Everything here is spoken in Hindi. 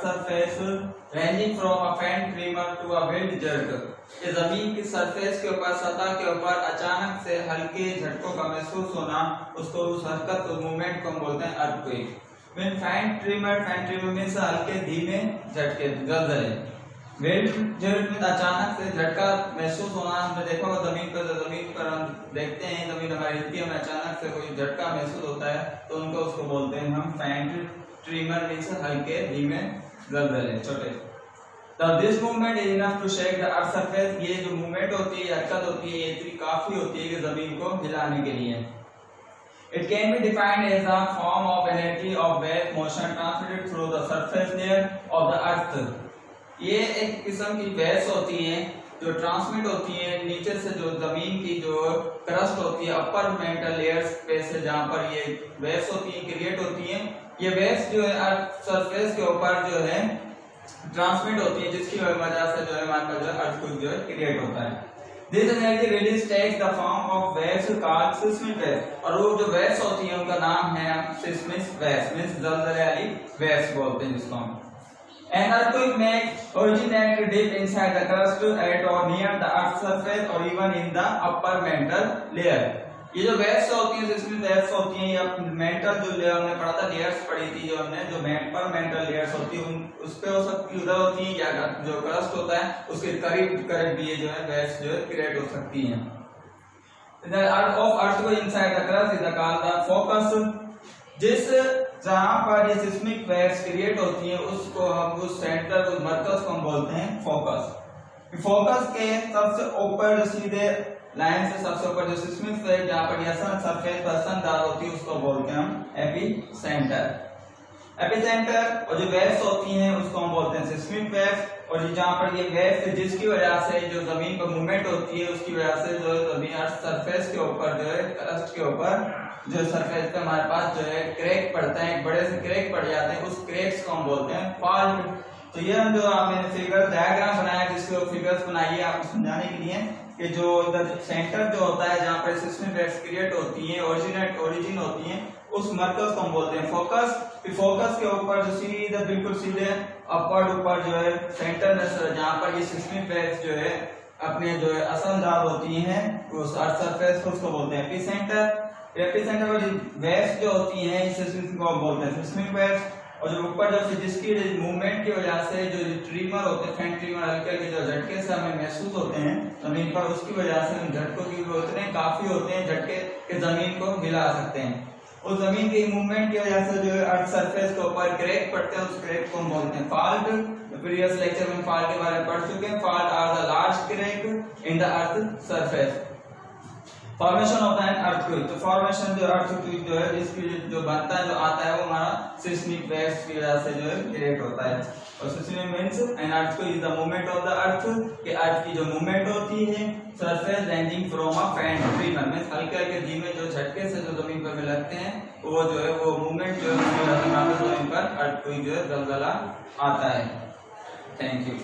Earth surface ranging from a faint tremor to a wind jerk. ये जमीन की सरफेस के ऊपर, सतह के ऊपर अचानक से हल्के झटकों का महसूस होना, उसको उस हरकत उस मूवमेंट को हम बोलते हैं earthquake. When fan trimmer means हल्के धीमे झटके, जलजले। विंड जर्क में अचानक से झटका महसूस होना, हमने देखा होगा जमीन पर हम देखते हैं, जमीन हमारी हिलती है, हमें अचानक से कोई झटका महसूस होता है तो उनको उसको बोलते हैं हम फैन ट्रिमर मींस हल्के धीमे जलजले, छोटे। This movement is enough to shake the earth surface. ये जो मूवमेंट होती है, हरकत होती है, ये इतनी काफी होती है कि जमीन को हिलाने के लिए। It can be defined as a form of energy of wave motion transmitted through the surface layer of the earth। ये एक किस्म की वेव्स होती हैं जो ट्रांसमिट होती हैं नीचे से, जो जमीन की जो क्रस्ट होती है अपर मेंटल लेयर्स पे से, जहाँ पर ये वेव्स होती हैं, क्रिएट होती हैं। ये वेव्स जो है अर्थ सरफेस के ऊपर जो है ट्रांसमिट होती है, जिसकी वजह से जो है हमारे पास जो अर्थक्वेक जो है क्रिएट होता है। This energy release takes the form of waves called seismic waves। और वो जो वेव्स होती हैं उनका नाम है seismic waves, मींस जलजले वाली वेव्स बोलते हैं जिसको हम। An earthquake may originate deep inside the crust at or near the earth's surface or even in the upper mantle layer। ये जो वेव्स होती हैं, seismic waves होती हैं, या मेंटल जो लेयर हमने पढ़ा था, लेयर्स पढ़ी थी जो हमने, जो पर मेंटल लेयर्स होती है उस पे हो सकती है, उधर होती है, या जो क्रस्ट होता है उसके करीब भी ये जो है वेव्स जो है क्रिएट हो सकती हैं। The earth of earthquake inside the crust is called the focus। जिस जहां पर ये seismic waves क्रिएट होती हैं उसको हम, उस सेंटर, उस मरकज को हम बोलते हैं फोकस। फोकस के सबसे ऊपर जो सीधे लाइन से सबसे ऊपर जो सिस्मिक वेव, जहां पर यह सरफेस पर असरदार होती है, उसको बोलते हैं हम एपिसेंटर। एपिसेंटर और जो वेव्स होती हैं उसको हम बोलते हैं सिस्मिक वेव्स। और जहां पर ये वेव्स जिसकी वजह से जो जमीन पर मूवमेंट होती है, उसकी वजह से जो जमीन अर्थ सरफेस के ऊपर जो है, क्रस्ट के ऊपर जो सरफेस पे हमारे पास जो है क्रैक पड़ता है, एक बड़े से क्रैक पड़ जाते हैं, उस क्रैक्स को हम बोलते हैं फॉल्ट। तो ये हम जो आपने फिगर डायग्राम बनाया, जिसको फिगर्स बनाइए आपको समझाने के लिए कि जो सेंटर जो होता है जहाँ पर सिस्मिक वेव्स क्रिएट होती हैं, ओरिजिन होती हैं, उस मरकज को हम बोलते हैं फोकस। फिर फोकस के ऊपर जो सीधे, बिल्कुल सीधे अपवर्ड ऊपर जो है सेंटर में, जहाँ पर ये सिस्मिक वेव्स जो है अपने जो है असरदार होती हैं, उस अर्थ सरफेस को उसको बोलते हैं एपिसेंटर। एपिसेंटर पर वेव्स जो होती हैं सिस्मिक को बोलते हैं सिस्मिक वेव्स। और जो ऊपर जो जिसकी मूवमेंट की वजह से जो ट्रिमर होते हैं, फैन ट्रिमर हल्के हल्के जो झटके से हमें महसूस होते हैं जमीन पर, उसकी वजह से उन झटकों की उतने काफी होते हैं झटके के जमीन को हिला सकते हैं। उस जमीन की मूवमेंट की वजह से जो है अर्थ सरफेस के ऊपर क्रैक पड़ते हैं, उस क्रैक को हम बोलते हैं फॉल्ट। प्रीवियस लेक्चर में फॉल्ट के बारे में पढ़ चुके हैं। Fault are the large crack in the earth surface. Formation होता है अर्थक्वेक। तो फॉर्मेशन जो अर्थक्वेक जो है, इसकी जो बनता है, जो आता है, वो हमारा सिस्मिक वेव्स की वजह से जो है क्रिएट होता है। और seismic means an earthquake is the movement of the earth, कि अर्थ की जो मूवमेंट होती है surface ranging from a faint trimmer, means हल्के हल्के धीमे जो झटके से जो जमीन पर लगते हैं, वो जो है वो मूवमेंट जो है जमीन पर अर्थक्वेक जो है जलजला आता है। Thank you.